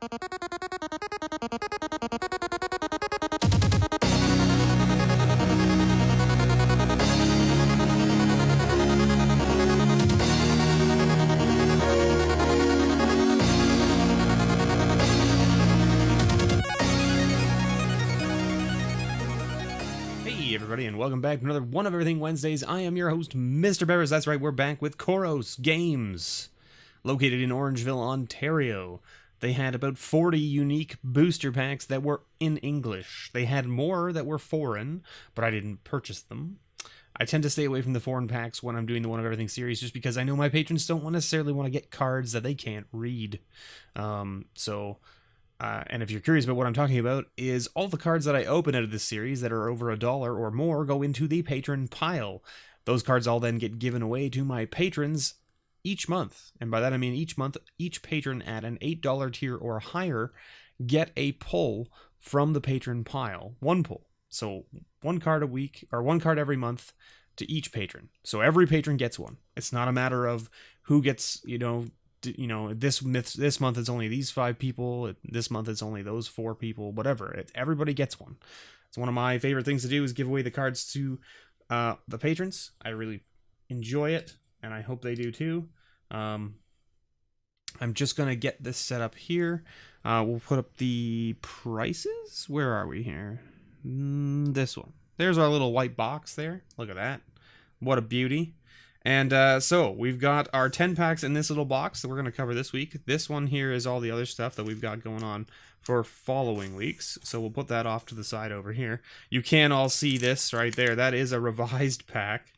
Everybody, and welcome back to another One of Everything Wednesdays. I am your host, MrBevers. That's right, we're back with Koros Games, located in Orangeville, Ontario. They had about 40 unique booster packs that were in English. They had more that were foreign, but I didn't purchase them. I tend to stay away from the foreign packs when I'm doing the One of Everything series, just because I know my patrons don't necessarily want to get cards that they can't read. And if you're curious about what I'm talking about, is all the cards that I open out of this series that are over $1 or more go into the Patron Pile. Those cards all then get given away to my patrons each month. And by that I mean each month, each patron at an $8 tier or higher get a pull from the Patron Pile. One pull. So one card a week, or one card every month to each patron. So every patron gets one. It's not a matter of who gets, this month it's only these 5 people, this month it's only those 4 people, whatever. Everybody gets one. It's one of my favorite things to do is give away the cards to the patrons. I really enjoy it, and I hope they do too. I'm just going to get this set up here. We'll put up the prices. Where are we here? This one. There's our little white box there. Look at that. What a beauty. And so we've got our 10 packs in this little box that we're going to cover this week. This one here is all the other stuff that we've got going on for following weeks. So we'll put that off to the side over here. You can all see this right there. That is a revised pack.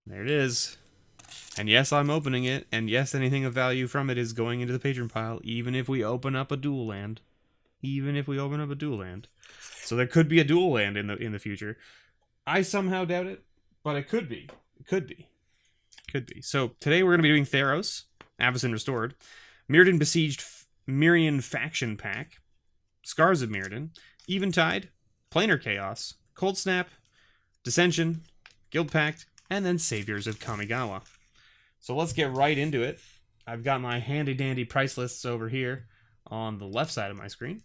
There it is. And yes, I'm opening it. And yes, anything of value from it is going into the Patron Pile, even if we open up a dual land. Even if we open up a dual land. So there could be a dual land in the future. I somehow doubt it, but it could be. Could be. So today we're going to be doing Theros, Emison Restored, Mirrodin Besieged Mirian Faction Pack, Scars of Mirrodin, Eventide, Planar Chaos, Cold Snap, Dissension, Guild Pact, and then Saviours of Kanagawa. So let's get right into it. I've got my handy dandy price lists over here on the left side of my screen.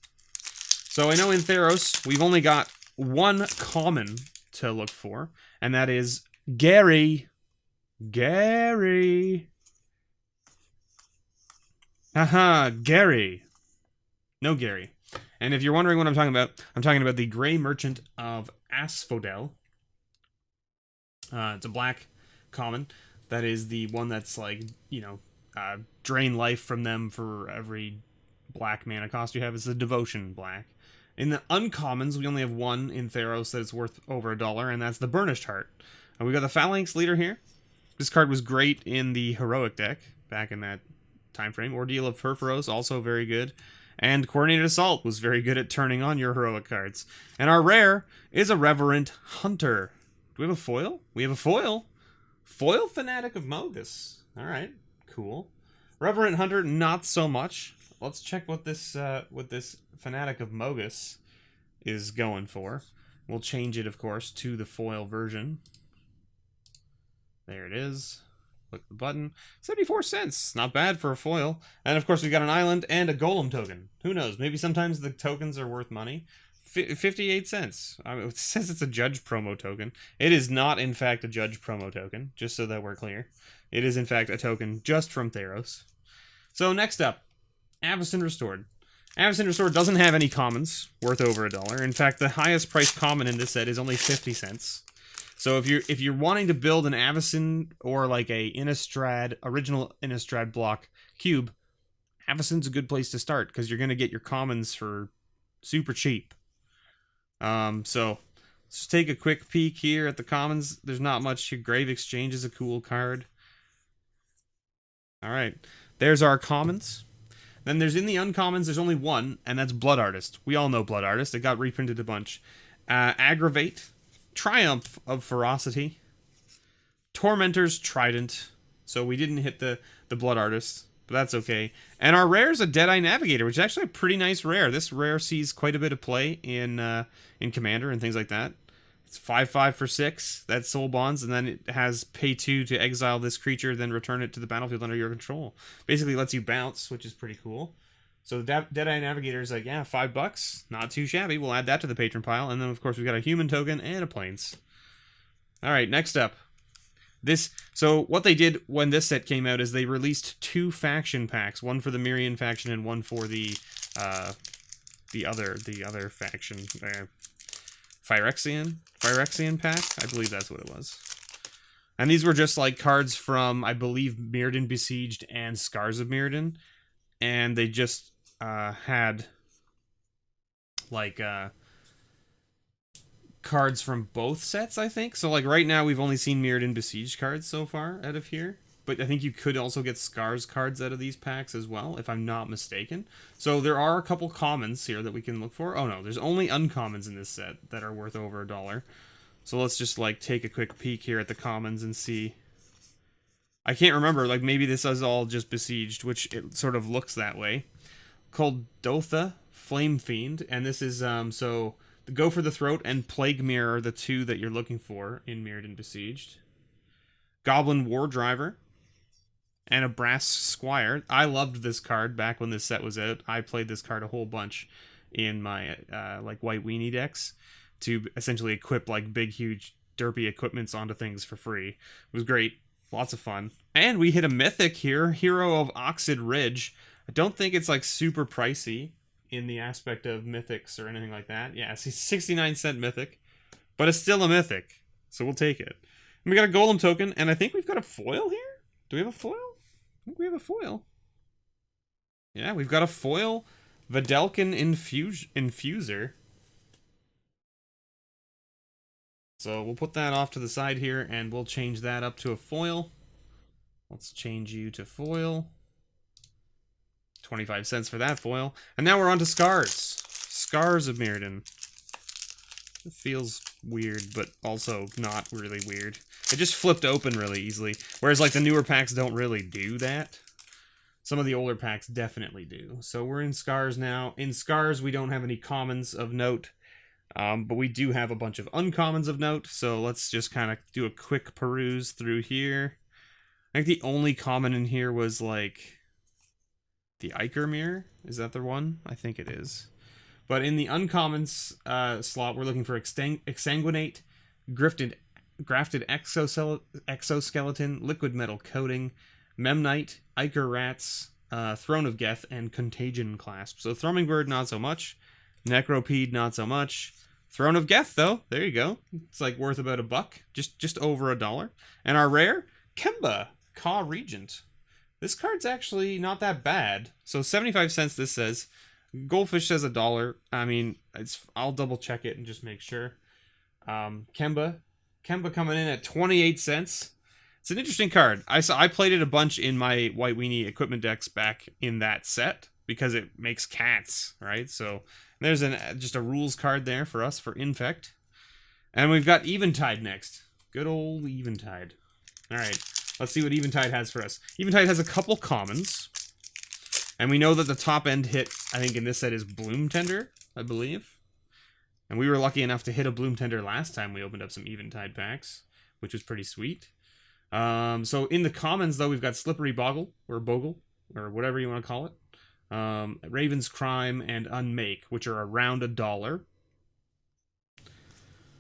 So I know in Theros we've only got one common to look for, and that is Gary. Haha, Gary. No Gary. And if you're wondering what I'm talking about the Grey Merchant of Asphodel. It's a black common. That is the one that's like, drain life from them for every black mana cost you have. It's the Devotion black. In the uncommons, we only have one in Theros that is worth over $1, and that's the Burnished Heart. And we got the Phalanx Leader here. This card was great in the Heroic deck back in that time frame. Ordeal of Perforos, also very good. And Coordinated Assault was very good at turning on your Heroic cards. And our rare is a Reverent Hunter. Do we have a foil? We have a foil. Foil Fanatic of Mogus. Alright, cool. Reverent Hunter, not so much. Let's check what this Fanatic of Mogus is going for. We'll change it, of course, to the foil version. There it is. Click the button. 74 cents. Not bad for a foil. And of course we've got an island and a golem token. Who knows? Maybe sometimes the tokens are worth money. 58 cents. It says it's a Judge promo token. It is not, in fact, a Judge promo token, just so that we're clear. It is, in fact, a token just from Theros. So next up, Emison Restored. Emison Restored doesn't have any commons worth over $1. In fact, the highest priced common in this set is only 50 cents. So if you're wanting to build an Emison or like a original Innistrad block cube, Emison's a good place to start because you're going to get your commons for super cheap. So let's just take a quick peek here at the commons. There's not much here. Grave Exchange is a cool card. All right, there's our commons. Then there's in the uncommons, there's only one, and that's Blood Artist. We all know Blood Artist. It got reprinted a bunch. Aggravate. Triumph of Ferocity, Tormentor's Trident, so we didn't hit the Blood Artist, but that's okay. And our rare is a Deadeye Navigator, which is actually a pretty nice rare. This rare sees quite a bit of play in Commander and things like that. It's 5/5 for 6, that's Soul Bonds, and then it has pay 2 to exile this creature, then return it to the battlefield under your control. Basically lets you bounce, which is pretty cool. So the Deadeye Navigator is like, yeah, $5. Not too shabby. We'll add that to the patron pile. And then, of course, we've got a human token and a plains. All right, next up. So what they did when this set came out is they released 2 faction packs. One for the Mirian faction and one for the other faction. Phyrexian pack? I believe that's what it was. And these were just like cards from, I believe, Mirrodin Besieged and Scars of Mirrodin. And they just had like cards from both sets, I think. So like right now we've only seen Mirrodin Besieged cards so far out of here. But I think you could also get Scars cards out of these packs as well, if I'm not mistaken. So there are a couple commons here that we can look for. Oh no, there's only uncommons in this set that are worth over $1. So let's just like take a quick peek here at the commons and see. I can't remember, like maybe this is all just Besieged, which it sort of looks that way. Called Dotha, Flame Fiend, and this is, so the Go for the Throat and Plague Mirror are the 2 that you're looking for in Mirrodin Besieged. Goblin War Driver, and a Brass Squire. I loved this card back when this set was out. I played this card a whole bunch in my, like, White Weenie decks to essentially equip, like, big, huge, derpy equipments onto things for free. It was great. Lots of fun. And we hit a mythic here, Hero of Oxid Ridge. I don't think it's like super pricey in the aspect of mythics or anything like that. Yeah, it's a 69-cent mythic, but it's still a mythic, so we'll take it. And we got a golem token, and I think we've got a foil here? Do we have a foil? I think we have a foil. Yeah, we've got a foil Videlkin Infuser. So we'll put that off to the side here, and we'll change that up to a foil. Let's change you to foil. 25 cents for that foil. And now we're on to Scars. Scars of Mirrodin. It feels weird, but also not really weird. It just flipped open really easily. Whereas like the newer packs don't really do that. Some of the older packs definitely do. So we're in Scars now. In Scars, we don't have any commons of note. But we do have a bunch of uncommons of note, so let's just kind of do a quick peruse through here. I think the only common in here was, like, the Iker Mirror. Is that the one? I think it is. But in the uncommons slot, we're looking for Exsanguinate, Grafted Exoskeleton, Liquid Metal Coating, Memnite, Iker Rats, Throne of Geth, and Contagion Clasp. So Thrumming-Bird, not so much. Necropede, not so much. Throne of Geth, though. There you go. It's like worth about $1. Just over $1. And our rare, Kemba, Ka Regent. This card's actually not that bad. So 75 cents this says. Goldfish says $1. I mean, I'll double check it and just make sure. Kemba coming in at 28 cents. It's an interesting card. I played it a bunch in my White Weenie equipment decks back in that set because it makes cats, right? So there's just a rules card there for us for Infect. And we've got Eventide next. Good old Eventide. All right, let's see what Eventide has for us. Eventide has a couple commons. And we know that the top end hit, I think in this set, is Bloom Tender, I believe. And we were lucky enough to hit a Bloom Tender last time we opened up some Eventide packs, which was pretty sweet. So in the commons, though, we've got Slippery Bogle, or whatever you want to call it. Raven's Crime and Unmake, which are around $1.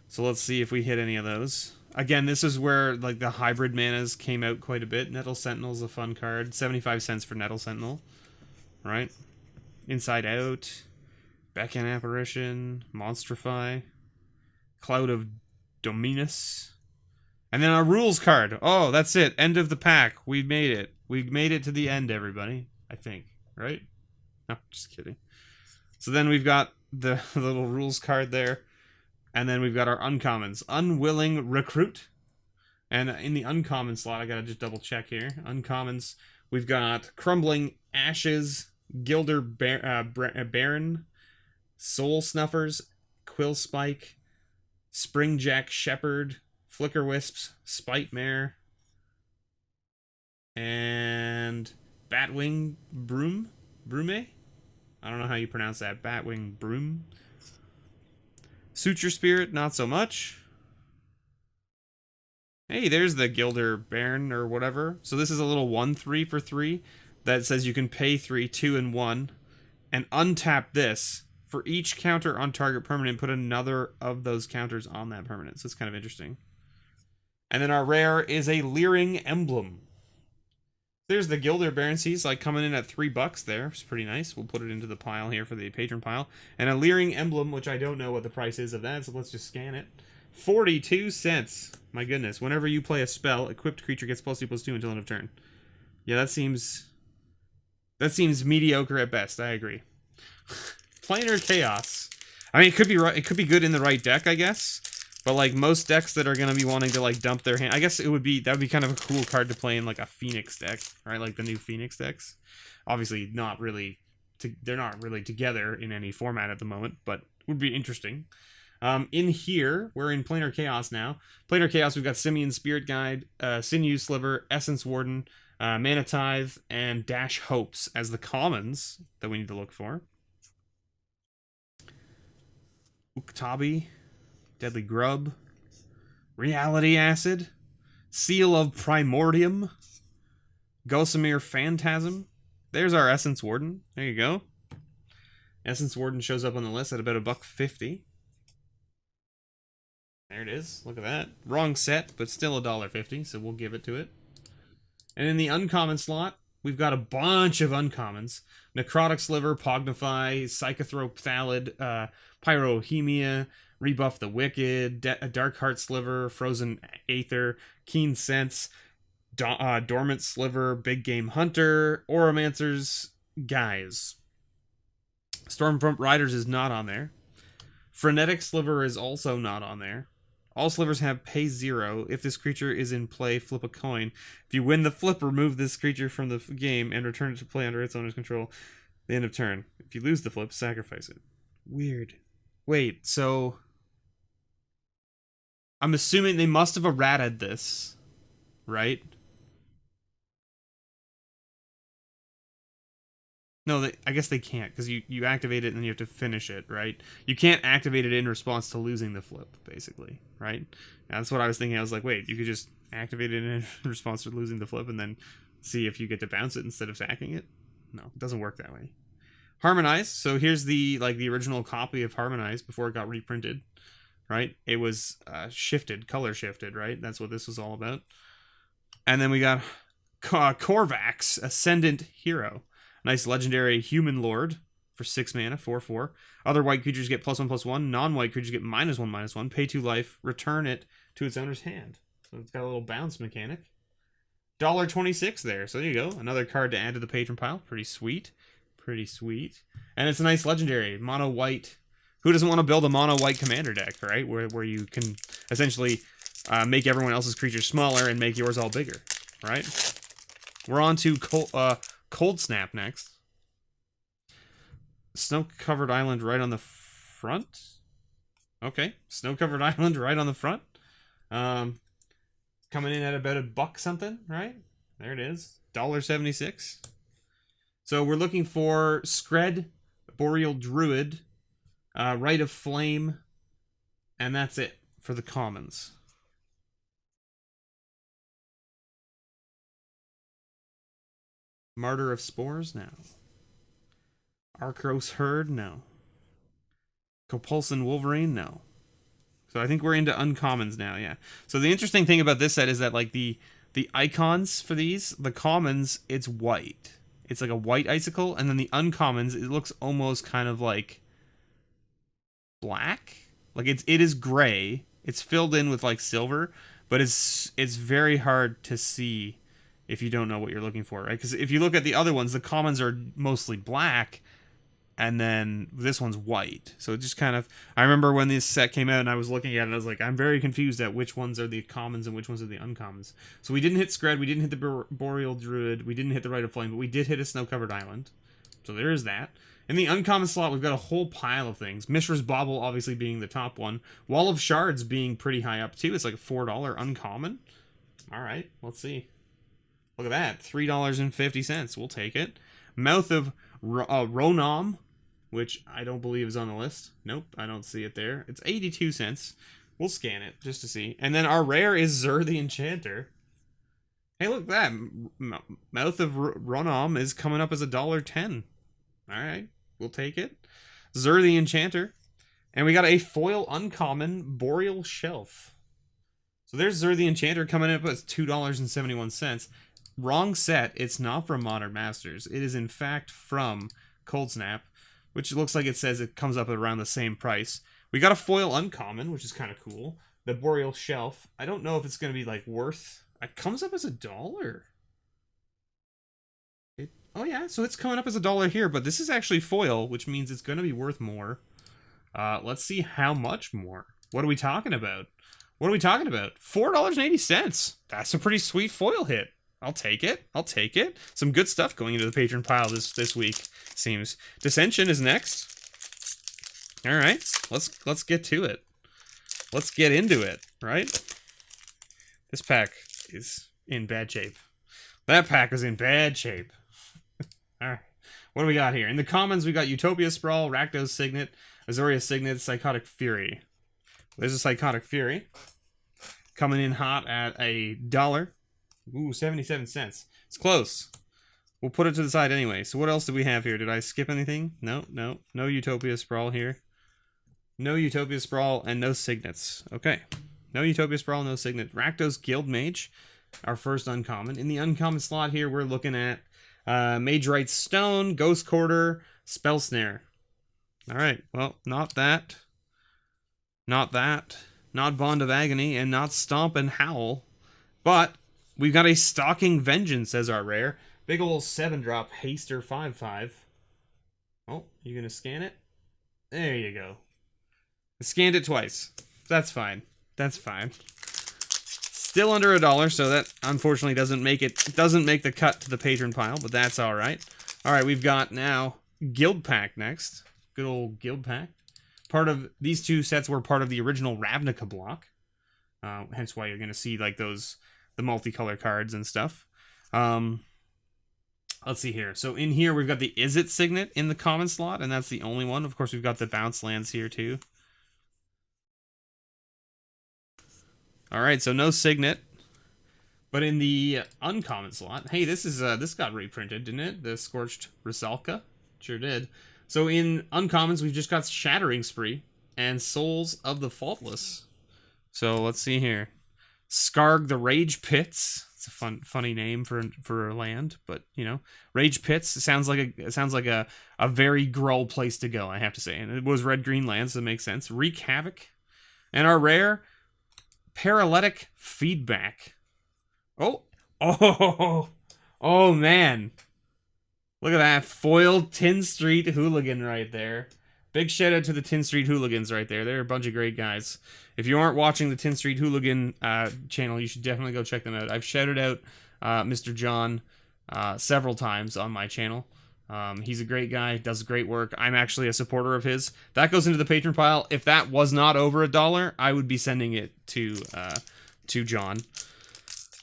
So let's see if we hit any of those. Again, this is where like the hybrid manas came out quite a bit. Nettle Sentinel's a fun card. 75 cents for Nettle Sentinel. Right? Inside Out. Beckon Apparition. Monstrify. Cloud of Dominus. And then our rules card. Oh, that's it. End of the pack. We made it. We made it to the end, everybody. I think. Right? No, just kidding. So then we've got the little rules card there. And then we've got our uncommons. Unwilling Recruit. And in the uncommon slot, I gotta just double check here. Uncommons, we've got Crumbling Ashes, Gilder Baron, Soul Snuffers, Quill Spike, Springjack Shepherd, Flicker Wisps, Spite Mare, and Batwing Brume? I don't know how you pronounce that. Batwing Brume. Suture Spirit, not so much. Hey, there's the Gilder Baron or whatever. So this is a little 1-3 for 3 that says you can pay 3, 2, and 1. and untap this. For each counter on target permanent, put another of those counters on that permanent. So it's kind of interesting. And then our rare is a Leering Emblem. There's the Gilder Baroncies, like coming in at $3 there. It's pretty nice. We'll put it into the pile here for the patron pile. And a Leering Emblem, which I don't know what the price is of that, so let's just scan it. 42 cents. My goodness. Whenever you play a spell, equipped creature gets +2/+2 until end of turn. Yeah, that seems mediocre at best. I agree. Planar Chaos. I mean, it could be right. It could be good in the right deck, I guess. But like most decks that are gonna be wanting to like dump their hand, I guess that would be kind of a cool card to play in like a Phoenix deck, right? Like the new Phoenix decks. Obviously, not really. They're not really together in any format at the moment, but would be interesting. In here, we're in Planar Chaos now. Planar Chaos, we've got Simian Spirit Guide, Sinew Sliver, Essence Warden, Mana Tithe, and Dash Hopes as the commons that we need to look for. Uktabi, Deadly Grub, Reality Acid, Seal of Primordium, Gossamer Phantasm. There's our Essence Warden. There you go. Essence Warden shows up on the list at about $1.50. There it is. Look at that. Wrong set, but still $1.50, so we'll give it to it. And in the uncommon slot, we've got a bunch of uncommons. Necrotic Sliver, Pognify, Psychothrope Thallid, Pyrohemia, Rebuff the Wicked, Dark Heart Sliver, Frozen Aether, Keen Sense, Dormant Sliver, Big Game Hunter, Oromancer's Guise. Stormfront Riders is not on there. Frenetic Sliver is also not on there. All slivers have pay 0. If this creature is in play, flip a coin. If you win the flip, remove this creature from the game and return it to play under its owner's control at the end of turn. If you lose the flip, sacrifice it. Weird. Wait, so I'm assuming they must have errated this, right? No, I guess they can't, because you activate it and then you have to finish it, right? You can't activate it in response to losing the flip, basically, right? And that's what I was thinking. I was like, wait, you could just activate it in response to losing the flip and then see if you get to bounce it instead of sacking it? No, it doesn't work that way. Harmonize. So here's the original copy of Harmonize before it got reprinted, right? It was color shifted, right? That's what this was all about. And then we got Korvax, Ascendant Hero. Nice legendary Human Lord for 6 mana, 4/4. Other white creatures get +1/+1. Non-white creatures get -1/-1. Pay 2 life, return it to its owner's hand. So it's got a little bounce mechanic. $1.26 there. So there you go. Another card to add to the patron pile. Pretty sweet. Pretty sweet. And it's a nice legendary. Mono white. Who doesn't want to build a mono white commander deck, right? Where you can essentially make everyone else's creatures smaller and make yours all bigger, right? We're on to Cold Snap next. Snow-covered island right on the front. Okay, snow-covered island right on the front. Coming in at about $1 something, right? There it is, $1.76. So we're looking for Skred, Boreal Druid, Rite of Flame, and that's it for the commons. Martyr of Spores? No. Arcros Herd? No. Compulsion Wolverine? No. So I think we're into uncommons now, yeah. So the interesting thing about this set is that like the icons for these, the commons, it's white. It's like a white icicle, and then the uncommons, it looks almost kind of like black. Like it is gray. It's filled in with like silver, but it's very hard to see if you don't know what you're looking for, right? Because if you look at the other ones, the commons are mostly black, and then this one's white. So it just kind of... I remember when this set came out, and I was looking at it, and I was like, I'm very confused at which ones are the commons and which ones are the uncommons. So we didn't hit Skred, we didn't hit the Boreal Druid, we didn't hit the Rite of Flame, but we did hit a Snow-Covered Island. So there is that. In the uncommon slot, we've got a whole pile of things. Mishra's Bauble obviously being the top one. Wall of Shards being pretty high up, too. It's like a $4 uncommon. All right, let's see. Look at that, $3.50. We'll take it. Mouth of Ronom, which I don't believe is on the list. Nope, I don't see it there. It's 82 cents. We'll scan it just to see. And then our rare is Zur the Enchanter. Hey, look at that. Mouth of Ronom is coming up as $1.10. All right, We'll take it. Zur the Enchanter. And we got a foil uncommon Boreal Shelf. So there's Zur the Enchanter coming in at $2.71. Wrong set. It's not from Modern Masters. It is in fact from Cold Snap, which looks like it says it comes up at around the same price. We got a foil uncommon, which is kind of cool. The Boreal Shelf. I don't know if it's going to be like worth... It comes up as $1. Oh yeah, so it's coming up as $1 here, but this is actually foil, which means it's going to be worth more. Let's see how much more. What are we talking about? What are we talking about? $4.80. That's a pretty sweet foil hit. I'll take it. I'll take it. Some good stuff going into the patron pile this week, seems. Dissension is next. All right, let's get to it. Let's get into it, right? This pack is in bad shape. That pack is in bad shape. All right, what do we got here? In the commons, we got Utopia Sprawl, Rakdos Signet, Azuria Signet, Psychotic Fury. There's a Psychotic Fury coming in hot at $1. Ooh, 77 cents. It's close. We'll put it to the side anyway. So what else do we have here? Did I skip anything? No. No Utopia Sprawl here. No Utopia Sprawl and no Signets. Okay. No Utopia Sprawl, no Signet. Rakdos Guildmage, our first uncommon. In the uncommon slot here, we're looking at Mage Right Stone, Ghost Quarter, Spell Snare. Alright, well, not that. Not that. Not Bond of Agony, and not Stomp and Howl. But we've got a Stalking Vengeance as our rare. Big ol' 7-drop Haster 5/5. Oh, you gonna scan it? There you go. I scanned it twice. That's fine. That's fine. Still under $1, so that unfortunately doesn't make the cut to the patron pile, but that's all right. All right, we've got now Guild Pack next. Good old Guild Pack. Part of these two sets were part of the original Ravnica block. Hence why you're going to see like the multicolor cards and stuff. Let's see here. So in here, we've got the Is It Signet in the common slot, and that's the only one. Of course, we've got the bounce lands here too. All right, so no Signet. But in the uncommon slot, hey, this got reprinted, didn't it? The Scorched Rusalka? Sure did. So in uncommons, we've just got Shattering Spree and Souls of the Faultless. So let's see here. Skarg the Rage Pits. It's a funny name for a land, but you know, Rage Pits sounds like a very Gruul place to go, I have to say. And it was red-green lands, so it makes sense. Wreak Havoc. And our rare, Paralytic Feedback. Oh man. Look at that foiled Tin Street Hooligan right there. Big shout out to the Tin Street Hooligans right there. They're a bunch of great guys. If you aren't watching the Tin Street Hooligan channel, you should definitely go check them out. I've shouted out Mr. John several times on my channel. He's a great guy, does great work. I'm actually a supporter of his. That goes into the patron pile. If that was not over $1, I would be sending it to John.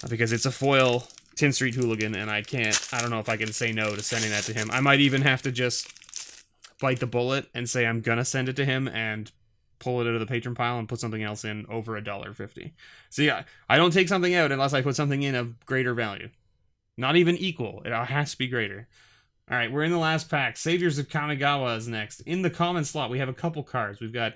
Because it's a foil Tin Street Hooligan, and I don't know if I can say no to sending that to him. I might even have to just bite the bullet and say I'm gonna send it to him and pull it out of the patron pile and put something else in over $1.50. So yeah, I don't take something out unless I put something in of greater value. Not even equal. It has to be greater. All right, we're in the last pack. Saviours of Kanagawa is next. In the common slot, we have a couple cards. We've got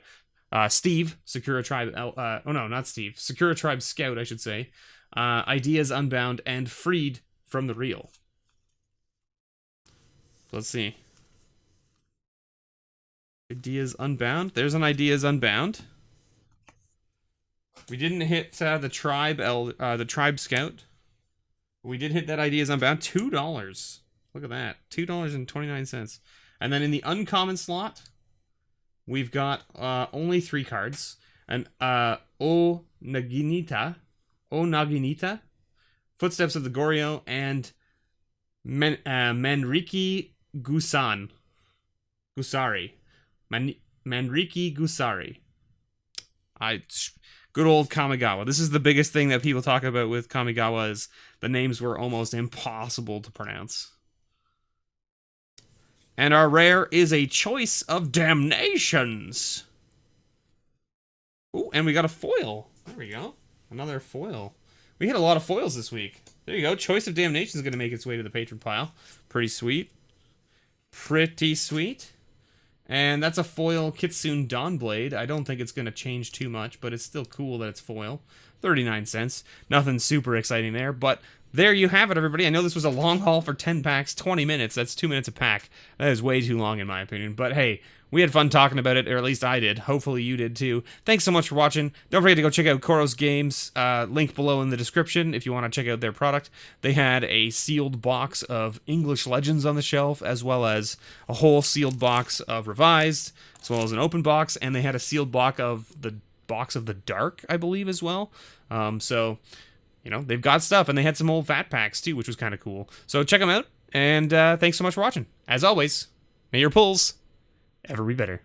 Steve, Sakura Tribe... oh no, not Steve. Sakura Tribe Scout, I should say. Ideas Unbound, and Freed from the Real. Let's see. Ideas Unbound. There's an Ideas Unbound. We didn't hit the Tribe Scout. We did hit that Ideas Unbound. $2. Look at that. $2.29. And then in the uncommon slot, we've got only 3 cards. An Naginita, Footsteps of the Goryo, and Manriki Gusari. Manriki Gusari. Good old Kamigawa. This is the biggest thing that people talk about with Kamigawa is the names were almost impossible to pronounce. And our rare is a Choice of Damnations. Ooh, and we got a foil. There we go. Another foil. We hit a lot of foils this week. There you go. Choice of Damnation is going to make its way to the patron pile. Pretty sweet. Pretty sweet. And that's a foil Kitsune Dawnblade. I don't think it's going to change too much, but it's still cool that it's foil. 39 cents. Nothing super exciting there, but there you have it, everybody. I know this was a long haul for 10 packs, 20 minutes. That's 2 minutes a pack. That is way too long in my opinion, but hey, we had fun talking about it, or at least I did. Hopefully you did too. Thanks so much for watching. Don't forget to go check out Koros Games. Link below in the description if you want to check out their product. They had a sealed box of English Legends on the shelf, as well as a whole sealed box of Revised, as well as an open box, and they had a sealed box of the Dark, I believe, as well. So, you know, they've got stuff, and they had some old fat packs too, which was kind of cool. So check them out, and thanks so much for watching. As always, may your pulls ever be better.